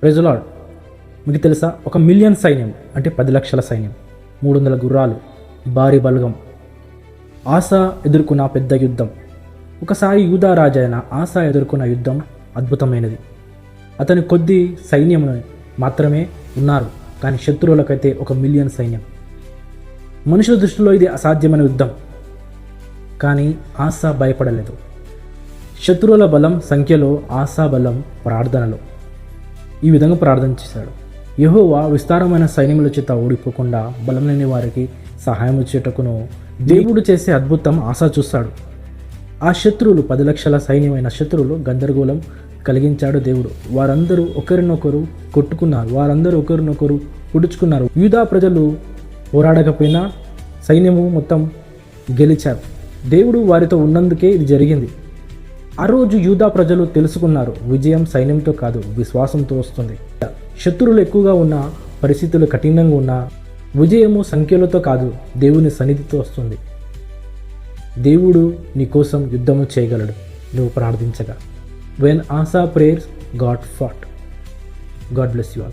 Praise lord. మీకు తెలుసా, 1,000,000 సైన్యం అంటే 10 లక్షల సైన్యం, 300 గుర్రాలు, భారీ బలగం. ఆసా ఎదుర్కొన్న పెద్ద యుద్ధం. ఒకసారి యూదా రాజైన ఆసా ఎదుర్కొన్న యుద్ధం అద్భుతమైనది. అతని కొద్ది సైన్యము మాత్రమే ఉన్నారు, కానీ శత్రువులకైతే 1,000,000 సైన్యం. మనుషుల దృష్టిలో ఇది అసాధ్యమైన యుద్ధం, కానీ ఆసా భయపడలేదు. శత్రువుల బలం సంఖ్యలో, ఆసా బలం ప్రార్థనలో. ఈ విధంగా ప్రార్థన చేశాడు: యెహోవా విస్తారమైన సైన్యముల చేత ఓడిపోకుండా బలం లేని వారికి సహాయం చేయుటకును దేవుడు చేసే అద్భుతం ఆసా చూస్తాడు. ఆ శత్రువులు 10 లక్షల సైన్యమైన శత్రువులు గందరగోళం కలిగించాడు దేవుడు. వారందరూ ఒకరినొకరు కొట్టుకున్నారు, వారందరూ ఒకరినొకరు పొడుచుకున్నారు. యూదా ప్రజలు పోరాడకపోయినా సైన్యము మొత్తం గెలిచారు. దేవుడు వారితో ఉన్నందుకే ఇది జరిగింది. ఆ రోజు యూదా ప్రజలు తెలుసుకున్నారు, విజయం సైన్యంతో కాదు, విశ్వాసంతో వస్తుంది. శత్రువులు ఎక్కువగా ఉన్నా, పరిస్థితులు కఠినంగా ఉన్నా, విజయము సంఖ్యలతో కాదు, దేవుని సన్నిధితో వస్తుంది. దేవుడు నీ కోసం యుద్ధము చేయగలడు, నువ్వు ప్రార్థించగా. When Asa prays, God fought. God bless you all.